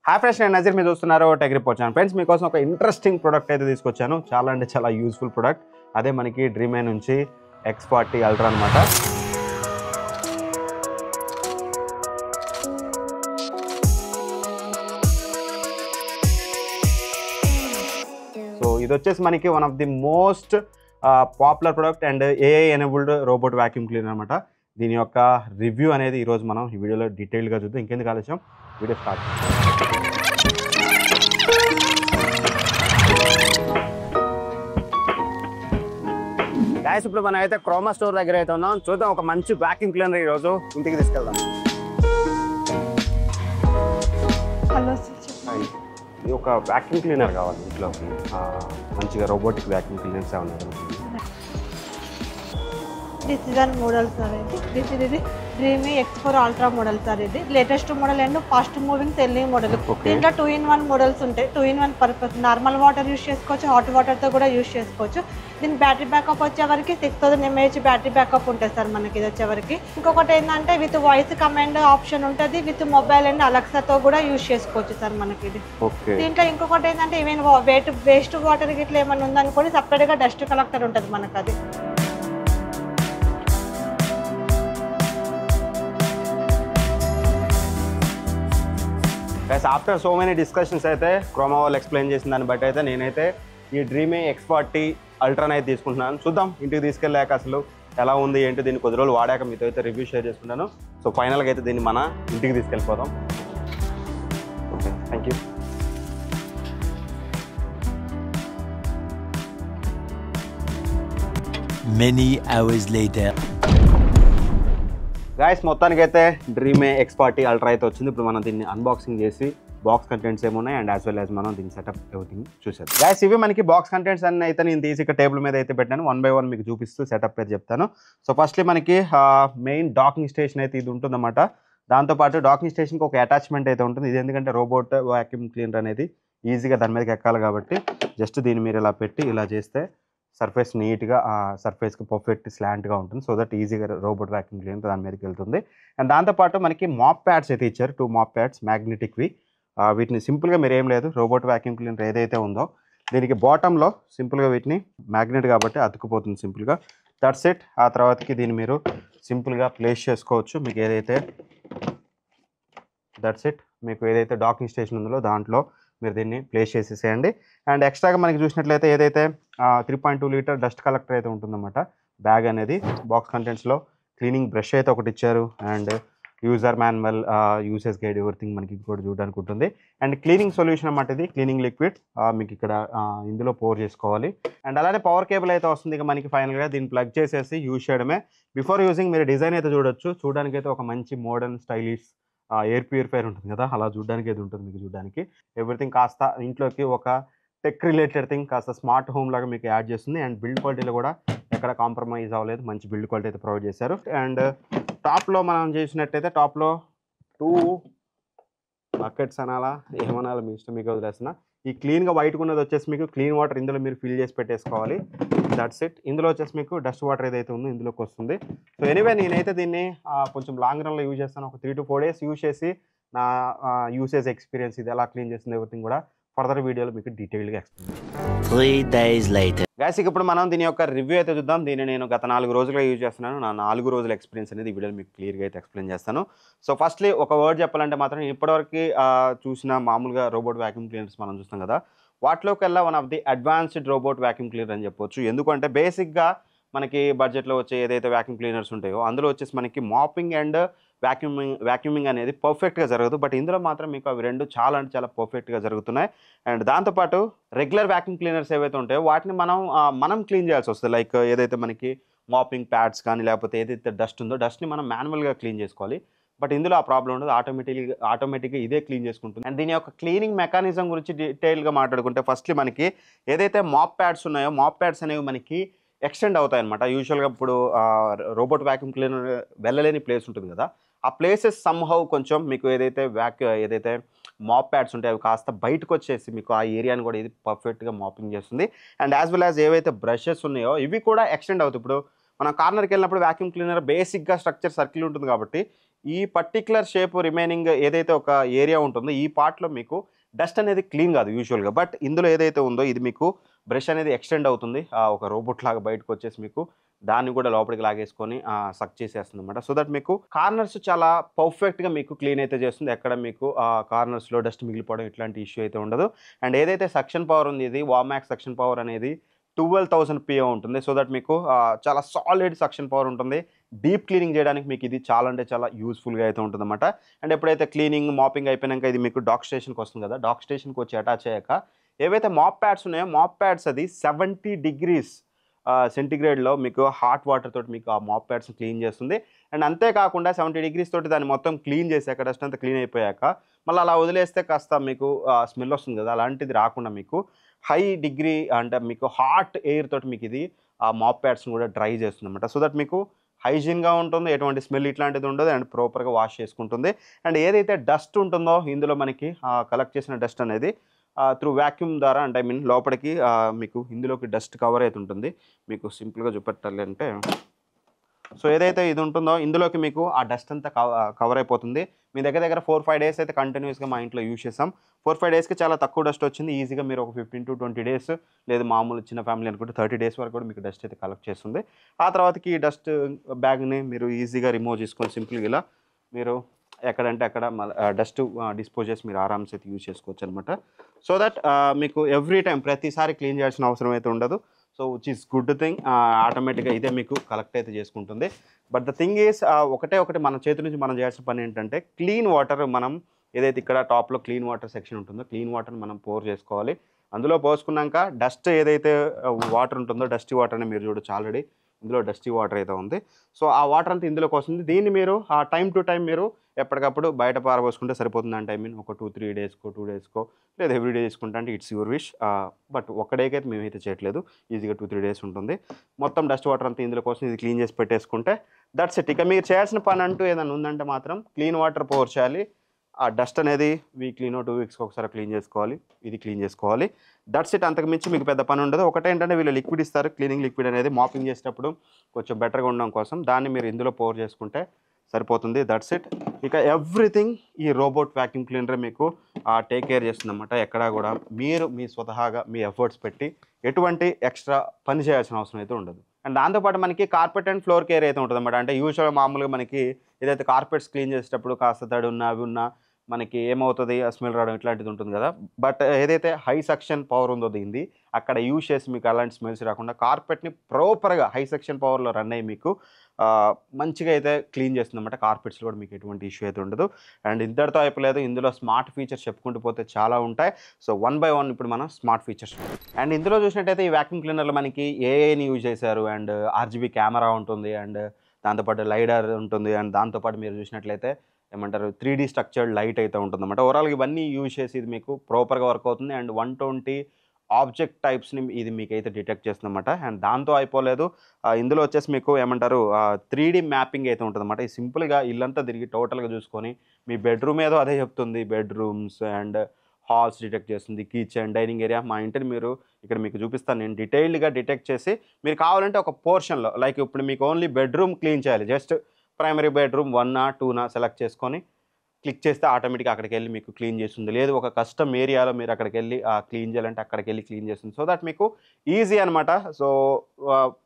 Hi friends, నేను నజీర్. మీరు చూస్తున్నారు టెక్ రిపోర్ట్ ఛానల్. ఫ్రెండ్స్, మీకోసం ఒక ఇంట్రెస్టింగ్ ప్రోడక్ట్ అయితే తీసుకొచ్చాను. చాలా అంటే చాలా యూస్ఫుల్ ప్రోడక్ట్. అదే మనకి డ్రీమే నుంచి X40 అల్ట్రా అనమాట. సో ఇది వచ్చేసి మనకి one of the most popular product and AI enabled robot vacuum cleaner అనమాట. దీని యొక్క రివ్యూ అనేది ఈరోజు మనం ఈ వీడియోలో డీటెయిల్గా చూద్దాం. ఇంకెందుకు ఆలస్యం, వీడియో స్టార్ట్. గాయస్, ఇప్పుడు మనం అయితే క్రోమా స్టోర్ దగ్గర అయితే ఉన్నాం. చూద్దాం, ఒక మంచి వాక్యూమ్ క్లీనర్ ఈరోజు ఇంటికి తీసుకెళ్దాం. ఇది ఒక వాక్యూమ్ క్లీనర్ కావాలి ఇంట్లోకి. మంచిగా రోబోటిక్ వాక్యూమ్ క్లీనర్స్ ఉన్నాయి. డిసిజన్ మోడల్ సార్ ఇది Dreame X4 ultra model sir. ఇది latest model and fast moving selling model. దీంట్లో 2-in-1 మోడల్స్ ఉంటాయి. 2-in-1 purpose normal water use చేసుకోవచ్చు, హాట్ వాటర్తో కూడా యూస్ చేసుకోవచ్చు. దీని బ్యాటరీ బ్యాకప్ వచ్చేవరకు 6000 mAh బ్యాటరీ బ్యాకప్ ఉంటుంది సార్ మనకి. ఇది వచ్చేవరకు ఇంకొకటి ఏంటంటే విత్ వాయిస్ కమాండ్ ఆప్షన్ ఉంటుంది. విత్ మొబైల్ అండ్ అలెక్సాతో కూడా యూస్ చేసుకోవచ్చు సార్ మనకి. ఇది దీంట్లో ఇంకొకటి ఏంటంటే ఈవెన్ వేస్ట్ వాటర్ గిట్లా ఏమైనా ఉందనుకోని సపరేట్గా డస్ట్ కలెక్టర్ ఉంటుంది మనకు. అది ఆఫ్టర్ సో మెనీ డిస్కషన్స్ అయితే క్రోమా వాళ్ళు ఎక్స్ప్లెయిన్ చేసిన దాన్ని బట్టి అయితే నేనైతే ఈ డ్రీమే X40 అల్ట్రాని అయితే తీసుకుంటున్నాను. చూద్దాం ఇంటికి తీసుకెళ్ళాక అసలు ఎలా ఉంది ఏంటి, దీన్ని కొద్ది రోజులు వాడాక మీతో అయితే రివ్యూ షేర్ చేసుకుంటాను. సో ఫైనల్గా అయితే దీన్ని మన ఇంటికి తీసుకెళ్ళిపోదాం. Okay, thank you. Many hours later. Guys, మొత్తానికైతే డ్రీమే X40 అల్ట్రా అయితే వచ్చింది. ఇప్పుడు మనం దీన్ని అన్బాక్సింగ్ చేసి బాక్స్ కంటెంట్స్ ఏమున్నాయి అండ్ యాజ్ వెల్ యాజ్ మనం దీని సెటప్ ఎవ్రీథింగ్ చూసేది. గాయస్, ఇవి మనకి బాక్స్ కంటెంట్స్ అన్ని అయితే నేను తీసి ఇక్కడ టేబుల్ మీద అయితే పెట్టాను. 1 by 1 మీకు చూపిస్తూ సెటప్ అయితే చెప్తాను. సో ఫస్ట్లీ మనకి మెయిన్ డాకింగ్ స్టేషన్ అయితే ఇది ఉంటుందన్నమాట. దాంతోపాటు డాకింగ్ స్టేషన్కి ఒక అటాచ్మెంట్ అయితే ఉంటుంది. ఇది ఎందుకంటే రోబోట్ వాక్యూమ్ క్లీనర్ అనేది ఈజీగా దాని మీదకి ఎక్కాలి కాబట్టి జస్ట్ దీన్ని మీరు ఇలా పెట్టి ఇలా చేస్తే సర్ఫేస్ నీట్గా ఆ సర్ఫేస్కి పర్ఫెక్ట్ స్లాంట్గా ఉంటుంది. సో దట్ ఈజీగా రోబోట్ వాక్యూమ్ క్లీనర్ దాని మీదకి వెళ్తుంది. అండ్ దాంతోపాటు మనకి మాప్ ప్యాడ్స్ అయితే ఇచ్చారు. 2 మాప్ ప్యాడ్స్ మ్యాగ్నెటిక్వి. వీటిని సింపుల్గా మీరు ఏం లేదు, రోబోట్ వాక్యూమ్ క్లీనర్ ఏదైతే ఉందో దీనికి బాటంలో సింపుల్గా వీటిని మ్యాగ్నెట్ కాబట్టి అతుక్కుపోతుంది సింపుల్గా. That's it. ఆ తర్వాతకి దీన్ని మీరు సింపుల్గా ప్లేస్ చేసుకోవచ్చు. మీకు ఏదైతే దట్స్ ఇట్ మీకు ఏదైతే డాకింగ్ స్టేషన్ ఉందో దాంట్లో మీరు దీన్ని ప్లేస్ చేసేసేయండి. అండ్ ఎక్స్ట్రాగా మనకి చూసినట్లయితే ఏదైతే 3.2 లీటర్ డస్ట్ కలెక్టర్ అయితే ఉంటుందన్నమాట బ్యాగ్ అనేది. బాక్స్ కంటెంట్స్లో క్లీనింగ్ బ్రష్ అయితే ఒకటి ఇచ్చారు and user manual, usage guide, everything మనకి ఇంకోటి చూడడానికి ఉంటుంది. అండ్ క్లీనింగ్ సొల్యూషన్ అన్నమాట ఇది. క్లీనింగ్ లిక్విడ్ మీకు ఇక్కడ ఇందులో పోర్ చేసుకోవాలి. అండ్ అలానే పవర్ కేబుల్ అయితే వస్తుంది. ఇక మనకి ఫైనల్గా దీన్ని ప్లగ్ చేసేసి యూజ్ చేయడమే. బిఫోర్ యూజింగ్ మీరు డిజైన్ అయితే చూడొచ్చు. చూడడానికి అయితే ఒక మంచి మోడర్న్ స్టైలిష్ ఎయిర్ ప్యూరిఫైర్ ఉంటుంది కదా, అలా చూడడానికి అయితే ఉంటుంది మీకు. చూడడానికి ఎవ్రీథింగ్ కాస్త ఇంట్లోకి ఒక టెక్ రిలేటెడ్ థింగ్, కాస్త స్మార్ట్ హోమ్ లాగా మీకు యాడ్ చేస్తుంది. అండ్ బిల్డ్ క్వాలిటీలో కూడా ఎక్కడ కాంప్రమైజ్ అవ్వలేదు, మంచి బిల్డ్ క్వాలిటీ అయితే ప్రొవైడ్ చేశారు. అండ్ టాప్లో మనం చేసినట్టయితే టాప్లో 2 బకెట్స్ అనాలా ఏమనాలా మీ ఇష్టం, మీకు వదిలేస్తున్నా. ఈ క్లీన్గా వైట్గా ఉన్నది వచ్చేసి మీకు క్లీన్ వాటర్ ఇందులో మీరు ఫిల్ చేసి పెట్టేసుకోవాలి. That's it. ఇందులో వచ్చేసి మీకు డస్ట్ వాటర్ ఏదైతే ఉందో ఇందులోకి వస్తుంది. సో ఎనీవే నేనైతే దీన్ని కొంచెం లాంగ్ రన్లో యూజ్ చేస్తాను. ఒక 3 to 4 days యూజ్ చేసి నా యూసేజ్ ఎక్స్పీరియన్స్ ఇది ఎలా క్లీన్ చేస్తుంది ఎవ్రీథింగ్ కూడా ఫర్దర్ వీడియోలో మీకు డీటెయిల్గా ఎక్స్ప్లెయిన్. 3 days later. గైస్, ఇప్పుడు మనం దీని యొక్క రివ్యూ అయితే చూద్దాం. దీన్ని నేను గత 4 రోజులుగా యూజ్ చేస్తున్నాను. నా 4 రోజుల ఎక్స్పీరియన్స్ అనేది ఈ వీడియోలో మీకు క్లియర్గా అయితే ఎక్స్ప్లెయిన్ చేస్తాను. సో ఫస్ట్లీ ఒక వర్డ్ చెప్పాలంటే మాత్రం ఇప్పటివరకు చూసిన మామూలుగా రోబోట్ వాక్యూమ్ క్లీనర్స్ మనం చూస్తాం కదా, వాటిలోకి వెళ్ళా one of the advanced robot vacuum cleaner అని చెప్పొచ్చు. ఎందుకంటే బేసిక్గా మనకి బడ్జెట్లో వచ్చే ఏదైతే వాక్యూమ్ క్లీనర్స్ ఉంటాయో అందులో వచ్చేసి మనకి మాపింగ్ అండ్ వాక్యూమింగ్ అనేది పర్ఫెక్ట్గా జరగదు. బట్ ఇందులో మాత్రం మీకు అవి రెండు చాలా అంటే చాలా పర్ఫెక్ట్గా జరుగుతున్నాయి. అండ్ దాంతోపాటు రెగ్యులర్ వాక్యూమ్ క్లీనర్స్ ఏవైతే ఉంటాయో వాటిని మనం క్లీన్ చేయాల్సి వస్తుంది. లైక్ ఏదైతే మనకి మాపింగ్ ప్యాడ్స్ కానీ లేకపోతే ఏదైతే డస్ట్ ఉందో డస్ట్ని మనం మాన్యువల్గా క్లీన్ చేసుకోవాలి. బట్ ఇందులో ఆ ప్రాబ్లం ఉండదు, ఆటోమేటిక్గా ఇదే క్లీన్ చేసుకుంటుంది. అండ్ దీని యొక్క క్లీనింగ్ మెకానిజం గురించి డీటెయిల్గా మాట్లాడుకుంటే ఫస్ట్లీ మనకి ఏదైతే మాప్ ప్యాడ్స్ ఉన్నాయో మాప్ ప్యాడ్స్ అనేవి మనకి ఎక్స్టెండ్ అవుతాయి అనమాట. యూజువల్గా ఇప్పుడు రోబోట్ వాక్యూమ్ క్లీనర్ వెళ్ళలేని ప్లేస్ ఉంటుంది కదా, ఆ ప్లేసెస్ సమ్హౌ కొంచెం మీకు ఏదైతే మాప్ ప్యాడ్స్ ఉంటాయి అవి కాస్త బయటకు వచ్చేసి మీకు ఆ ఏరియాని కూడా ఇది పర్ఫెక్ట్గా మాపింగ్ చేస్తుంది. అండ్ యాజ్ వెల్ యాజ్ ఏవైతే బ్రషెస్ ఉన్నాయో ఇవి కూడా ఎక్స్టెండ్ అవుతాయి. ఇప్పుడు మనం కార్నర్కి వెళ్ళినప్పుడు వాక్యూమ్ క్లీనర్ బేసిక్గా స్ట్రక్చర్ సర్కిల్ ఉంటుంది కాబట్టి ఈ పర్టిక్యులర్ షేప్ రిమైనింగ్ ఏదైతే ఒక ఏరియా ఉంటుందో ఈ పార్ట్లో మీకు డస్ట్ అనేది క్లీన్ కాదు యూజువల్గా. బట్ ఇందులో ఏదైతే ఉందో ఇది మీకు బ్రష్ అనేది ఎక్స్టెండ్ అవుతుంది. ఒక రోబోట్ లాగా బయటకు వచ్చేసి మీకు దాన్ని కూడా లోపలికి లాగేసుకొని సక్ చేసేస్తుంది అనమాట. సో దట్ మీకు కార్నర్స్ చాలా పర్ఫెక్ట్గా మీకు క్లీన్ అయితే చేస్తుంది. ఎక్కడ మీకు కార్నర్స్లో డస్ట్ మిగిలిపోవడం ఇట్లాంటి ఇష్యూ అయితే ఉండదు. అండ్ ఏదైతే సక్షన్ పవర్ ఉంది, ఇది వామాక్స్ సక్షన్ పవర్ అనేది 12,000 PA ఉంటుంది. సో దట్ మీకు చాలా సాలిడ్ సక్షన్ పవర్ ఉంటుంది. డీప్ క్లీనింగ్ చేయడానికి మీకు ఇది చాలా అంటే చాలా యూస్ఫుల్గా అయితే ఉంటుందన్నమాట. అండ్ ఎప్పుడైతే క్లీనింగ్ మాపింగ్ అయిపోయాక ఇది మీకు డాక్ స్టేషన్కి వస్తుంది కదా, డాక్ స్టేషన్కి వచ్చి అటాచ్ అయ్యాక ఏవైతే మాప్ ప్యాడ్స్ ఉన్నాయో మాప్ ప్యాడ్స్ అది 70 degrees సెంటిగ్రేడ్లో మీకు హాట్ వాటర్ తోటి మీకు ఆ మాప్ ప్యాడ్స్ని క్లీన్ చేస్తుంది. అండ్ అంతేకాకుండా 70 degrees తోటి దాన్ని మొత్తం క్లీన్ చేశాక డస్ట్ అంతా క్లీన్ అయిపోయాక మళ్ళీ అలా వదిలేస్తే కాస్త మీకు స్మెల్ వస్తుంది కదా, అలాంటిది రాకుండా మీకు హై డిగ్రీ అంటే మీకు హాట్ ఎయిర్ తోటి మీకు ఇది ఆ మాప్ ప్యాడ్స్ని కూడా డ్రై చేస్తుంది అనమాట. సో దట్ మీకు హైజీన్గా ఉంటుంది, ఎటువంటి స్మెల్ ఇట్లాంటిది ఉండదు, అండ్ ప్రాపర్గా వాష్ చేసుకుంటుంది. అండ్ ఏదైతే డస్ట్ ఉంటుందో ఇందులో మనకి కలెక్ట్ చేసిన డస్ట్ అనేది త్రూ వ్యాక్యూమ్ ద్వారా అంటే ఐ మీన్ లోపలికి మీకు ఇందులోకి డస్ట్ కవర్ అయితే ఉంటుంది. మీకు సింపుల్గా చూపెట్టాలి అంటే సో ఏదైతే ఇది ఉంటుందో ఇందులోకి మీకు ఆ డస్ట్ అంతా కవర్ అయిపోతుంది. మీ దగ్గర 4-5 days అయితే కంటిన్యూస్గా మా ఇంట్లో యూజ్ చేసాం. 4-5 daysకి చాలా తక్కువ డస్ట్ వచ్చింది. ఈజీగా మీరు ఒక 15 to 20 days లేదు మామూలు చిన్న ఫ్యామిలీ అనుకుంటే 30 days వరకు కూడా మీకు డస్ట్ అయితే కలెక్ట్ చేస్తుంది. ఆ తర్వాతకి ఈ డస్ట్ బ్యాగ్ని మీరు ఈజీగా రిమూవ్ చేసుకొని సింపుల్గా ఇలా మీరు ఎక్కడంటే అక్కడ డస్ట్ డిస్పోజ్ చేసి మీరు ఆరామ్స్ అయితే యూజ్ చేసుకోవచ్చు అనమాట. సో దట్ మీకు ఎవ్రీ టైం ప్రతిసారి క్లీన్ చేయాల్సిన అవసరం అయితే ఉండదు. So which is good thing. ఆటోమేటిక్గా ఇదే మీకు కలెక్ట్ అయితే చేసుకుంటుంది. బట్ ద థింగ్ ఈస్ ఒకటి మన చేతి నుంచి మనం చేయాల్సిన పని ఏంటంటే క్లీన్ వాటర్ మనం ఏదైతే ఇక్కడ టాప్లో క్లీన్ వాటర్ సెక్షన్ ఉంటుందో క్లీన్ వాటర్ని మనం పోర్ చేసుకోవాలి. అందులో పోసుకున్నాక డస్ట్ ఏదైతే వాటర్ ఉంటుందో డస్టీ వాటర్ని మీరు చూడొచ్చు ఆల్రెడీ ఇందులో డస్టీ వాటర్ అయితే ఉంది. సో ఆ వాటర్ అంతా ఇందులోకి వస్తుంది. దీన్ని మీరు టైం టు టైం మీరు ఎప్పటికప్పుడు బయట పారబోసుకుంటే సరిపోతుంది. అంటే ఐ మీన్ ఒక 2-3 daysకో 2 daysకో లేదా ఎవ్రీ డే చేసుకుంటా అంటే ఇట్స్ యువర్ విష్. బట్ ఒక డేకి అయితే మేమైతే చేయట్లేదు, ఈజీగా 2-3 days ఉంటుంది. మొత్తం డస్ట్ వాటర్ అంతా ఇందులో కోసం ఇది క్లీన్ చేసి పెట్టేసుకుంటే దట్స్ ఇట్. ఇక మీరు చేయాల్సిన పని అంటూ ఏదైనా ఉందంటే మాత్రం క్లీన్ వాటర్ పోర్ చేయాలి. ఆ డస్ట్ అనేది వీక్లీనో 2 weeksకి ఒకసారి క్లీన్ చేసుకోవాలి, ఇది క్లీన్ చేసుకోవాలి. That's it. అంతకు మించి మీకు పెద్ద పని ఉండదు. ఒకటేంటంటే వీళ్ళు లిక్విడ్ ఇస్తారు, క్లీనింగ్ లిక్విడ్ అనేది మాపింగ్ చేసేటప్పుడు కొంచెం బెటర్గా ఉండడం కోసం దాన్ని మీరు ఇందులో పోర్ చేసుకుంటే సరిపోతుంది. That's it. ఇక ఎవ్రీథింగ్ ఈ రోబోట్ వ్యాక్యూమ్ క్లీనర్ మీకు టేక్ కేర్ చేస్తుందన్నమాట. ఎక్కడా కూడా మీరు మీ స్వతహాగా మీ ఎఫర్ట్స్ పెట్టి ఎటువంటి ఎక్స్ట్రా పని చేయాల్సిన అవసరం అయితే ఉండదు. అండ్ దాంతోపాటు మనకి కార్పెట్ అండ్ ఫ్లోర్ కేర్ అయితే ఉంటుంది అన్నమాట. అంటే యూజువల్గా మామూలుగా మనకి ఏదైతే కార్పెట్స్ క్లీన్ చేసేటప్పుడు కాస్త తడి ఉన్నా అవి ఉన్నా మనకి ఏమవుతుంది స్మెల్ రావడం ఇట్లాంటిది ఉంటుంది కదా. బట్ ఏదైతే హై సక్షన్ పవర్ ఉందో దీనిది అక్కడ యూజ్ చేసి మీకు అలాంటి స్మెల్స్ రాకుండా కార్పెట్ని ప్రాపర్గా హై సెక్షన్ పవర్లో రన్ అయ్యి మీకు మంచిగా అయితే క్లీన్ చేస్తుంది అన్నమాట. కార్పెట్స్లో కూడా మీకు ఎటువంటి ఇష్యూ అయితే ఉండదు. అండ్ ఇంతటితో అయిపోలేదు, ఇందులో స్మార్ట్ ఫీచర్స్ చెప్పుకుంటూ పోతే చాలా ఉంటాయి. సో 1 by 1 ఇప్పుడు మనం స్మార్ట్ ఫీచర్స్. అండ్ ఇందులో చూసినట్టయితే ఈ వ్యాక్యూమ్ క్లీనర్లో మనకి ఏఐని యూజ్ చేశారు. అండ్ RGB కెమెరా ఉంటుంది, అండ్ దాంతోపాటు లైడర్ ఉంటుంది, అండ్ దాంతోపాటు మీరు చూసినట్లయితే ఏమంటారు 3D స్ట్రక్చర్డ్ లైట్ అయితే ఉంటుందన్నమాట. ఓవరాల్గా ఇవన్నీ యూజ్ చేసి ఇది మీకు ప్రాపర్గా వర్క్ అవుతుంది. అండ్ 120 ఆబ్జెక్ట్ టైప్స్ని ఇది మీకైతే డిటెక్ట్ చేస్తుందన్నమాట. అండ్ దాంతో అయిపోలేదు, ఇందులో వచ్చేసి మీకు ఏమంటారు 3D మ్యాపింగ్ అయితే ఉంటుందన్నమాట. ఈ సింపుల్గా ఇల్లంతా తిరిగి టోటల్గా చూసుకొని మీ బెడ్రూమ్ ఏదో అదే చెప్తుంది, బెడ్రూమ్స్ అండ్ హాల్స్ డిటెక్ట్ చేస్తుంది, కిచెన్, డైనింగ్ ఏరియా. మా ఇంటిని మీరు ఇక్కడ మీకు చూపిస్తాను నేను డీటెయిల్డ్గా డిటెక్ట్ చేసి మీరు కావాలంటే ఒక పోర్షన్లో లైక్ ఇప్పుడు మీకు ఓన్లీ బెడ్రూమ్ క్లీన్ చేయాలి, just primary bedroom 1 or 2 select చేసుకొని క్లిక్ చేస్తే ఆటోమేటిక్గా అక్కడికి వెళ్ళి మీకు క్లీన్ చేస్తుంది. లేదు ఒక కస్టమ్ ఏరియాలో మీరు అక్కడికి వెళ్ళి క్లీన్ చేయాలంటే అక్కడికి వెళ్ళి క్లీన్ చేస్తుంది. సో దట్ మీకు ఈజీ అనమాట. సో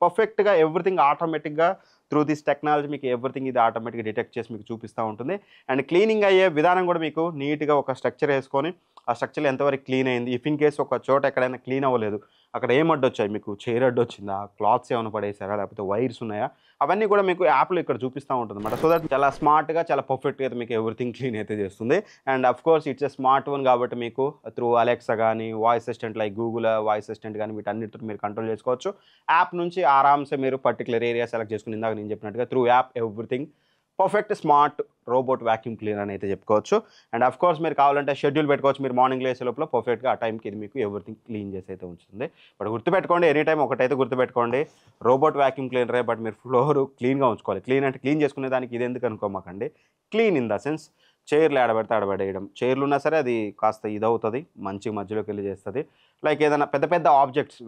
పర్ఫెక్ట్గా ఎవ్రీథింగ్ ఆటోమేటిక్గా త్రూ దిస్ టెక్నాలజీ మీకు ఎవ్రీథింగ్ ఇది ఆటోమేటిక్గా డిటెక్ట్ చేసి మీకు చూపిస్తూ ఉంటుంది. అండ్ క్లీనింగ్ అయ్యే విధానం కూడా మీకు నీట్గా ఒక స్ట్రక్చర్ వేసుకొని ఆ స్ట్రక్చర్ ఎంతవరకు క్లీన్ అయింది, ఇఫ్ ఇన్ కేసు ఒక చోట ఎక్కడైనా క్లీన్ అవ్వలేదు అక్కడ ఏం అడ్డు వచ్చాయి, మీకు చైర్ అడ్డు వచ్చిందా, క్లాత్స్ ఏమైనా పడేసారా, లేకపోతే వైర్స్ ఉన్నాయా, అవన్నీ కూడా మీకు యాప్లో ఇక్కడ చూపిస్తూ ఉంటుంది అనమాట. సో దట్ చాలా స్మార్ట్గా చాలా పర్ఫెక్ట్గా అయితే మీకు ఎవ్రీథింగ్ క్లీన్ అయితే చేస్తుంది. And of course it's a smart one కాబట్టి మీకు త్రూ అలెక్సా కానీ voice assistant like Google voice assistant కానీ వీటన్నిటితో మీరు కంట్రోల్ చేసుకోవచ్చు. యాప్ నుంచి ఆరామ్సే మీరు పర్టికులర్ ఏరియా సెలెక్ట్ చేసుకుని ఇందాక నేను చెప్పినట్టుగా through app everything perfect smart robot vacuum cleaner అని అయితే చెప్పుకోవచ్చు. అండ్ అఫ్ కోర్స్ మీరు కావాలంటే షెడ్యూల్ పెట్టుకోవచ్చు, మీరు మార్నింగ్ లేసే లోపల పర్ఫెక్ట్గా ఆ టైంకి ఇది మీకు ఎవ్రీథింగ్ క్లీన్ చేసి అయితే ఉంచుతుంది. బట్ గుర్తుపెట్టుకోండి, ఎనీ టైం ఒకటైతే గుర్తుపెట్టుకోండి, రోబోట్ వ్యాక్యూమ్ క్లీనరే, బట్ మీరు ఫ్లోర్ క్లీన్గా ఉంచుకోవాలి. క్లీన్ అంటే క్లీన్ చేసుకునే దానికి ఇది ఎందుకు అనుకోమాకండి, క్లీన్ ఇన్ ద సెన్స్ చైర్లు ఆడబెడితే ఆడబడేయడం, చైర్లు ఉన్నా సరే అది కాస్త ఇదవుతుంది, మంచి మధ్యలోకి వెళ్ళి చేస్తుంది. లైక్ ఏదైనా పెద్ద పెద్ద ఆబ్జెక్ట్స్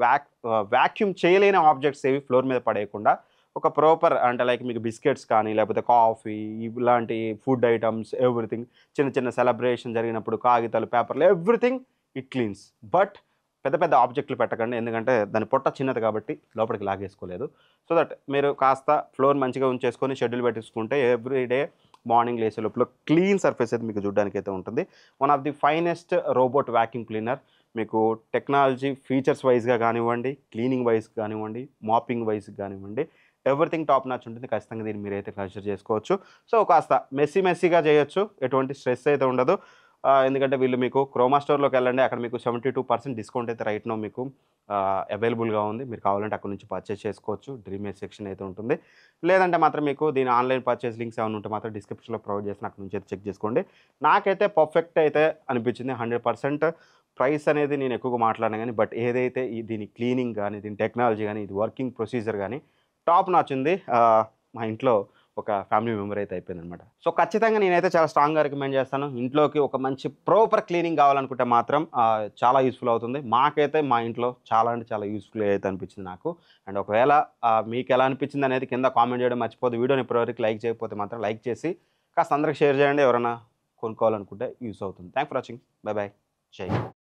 వ్యాక్యూమ్ చేయలేని ఆబ్జెక్ట్స్ ఏవి ఫ్లోర్ మీద పడేయకుండా ఒక ప్రాపర్ అంటే లైక్ మీకు బిస్కెట్స్ కానీ లేకపోతే కాఫీ ఇలాంటి ఫుడ్ ఐటమ్స్ ఎవ్రీథింగ్ చిన్న చిన్న సెలబ్రేషన్ జరిగినప్పుడు కాగితాలు పేపర్లు ఎవ్రీథింగ్ ఇట్ క్లీన్స్. బట్ పెద్ద పెద్ద ఆబ్జెక్టులు పెట్టకండి, ఎందుకంటే దాని పొట్ట చిన్నది కాబట్టి లోపలికి లాగేసుకోలేదు. సో దట్ మీరు కాస్త ఫ్లోర్ మంచిగా ఉంచేసుకొని షెడ్యూల్ పెట్టించుకుంటే ఎవ్రీడే మార్నింగ్ లేసే లోపల క్లీన్ సర్ఫేస్ అయితే మీకు చూడడానికి అయితే ఉంటుంది. One of the finest robot vacuum cleaner. మీకు టెక్నాలజీ ఫీచర్స్ వైజ్గా కానివ్వండి, క్లీనింగ్ వైజ్ కానివ్వండి, మాపింగ్ వైజ్ కానివ్వండి, ఎవ్రీథింగ్ టాప్ నాచ్ ఉంటుంది. ఖచ్చితంగా దీన్ని మీరైతే కన్సిడర్ చేసుకోవచ్చు. సో కాస్త మెస్సీగా చేయొచ్చు, ఎటువంటి స్ట్రెస్ అయితే ఉండదు. ఎందుకంటే వీళ్ళు మీకు క్రోమా స్టోర్లోకి వెళ్ళండి, అక్కడ మీకు 72% డిస్కౌంట్ అయితే రైట్ నో మీకు అవైలబుల్గా ఉంది. మీరు కావాలంటే అక్కడ నుంచి పర్చేస్ చేసుకోవచ్చు. డ్రీమ్ ఏజ్ సెక్షన్ అయితే ఉంటుంది. లేదంటే మాత్రం మీకు దీని ఆన్లైన్ పర్చేస్ లింక్స్ ఏమైనా ఉంటే మాత్రం డిస్క్రిప్షన్లో ప్రొవైడ్ చేసిన అక్కడ నుంచి అయితే చెక్ చేసుకోండి. నాకైతే పర్ఫెక్ట్ అయితే అనిపించింది. 100% ప్రైస్ అనేది నేను ఎక్కువగా మాట్లాడినా కానీ, బట్ ఏదైతే దీని క్లీనింగ్ కానీ, దీని టెక్నాలజీ కానీ, ఇది వర్కింగ్ ప్రొసీజర్ కానీ టాప్ నాచ్ ఉంది. మా ఇంట్లో ఒక ఫ్యామిలీ మెంబర్ అయితే అయిపోయింది అనమాట. సో ఖచ్చితంగా నేనైతే చాలా స్ట్రాంగ్గా రికమెండ్ చేస్తాను. ఇంట్లోకి ఒక మంచి ప్రాపర్ క్లీనింగ్ కావాలనుకుంటే మాత్రం చాలా యూస్ఫుల్ అవుతుంది. మాకైతే మా ఇంట్లో చాలా అంటే చాలా యూస్ఫుల్ అయితే అనిపించింది నాకు. అండ్ ఒకవేళ మీకు ఎలా అనిపించింది అనేది కింద కామెంట్ చేయడం మర్చిపోదు. వీడియోని ఇప్పటివరకు లైక్ చేయకపోతే మాత్రం లైక్ చేసి కాస్త అందరికి షేర్ చేయండి, ఎవరైనా కొనుక్కోవాలనుకుంటే యూస్ అవుతుంది. Thank for watching. By by. జై హింద్.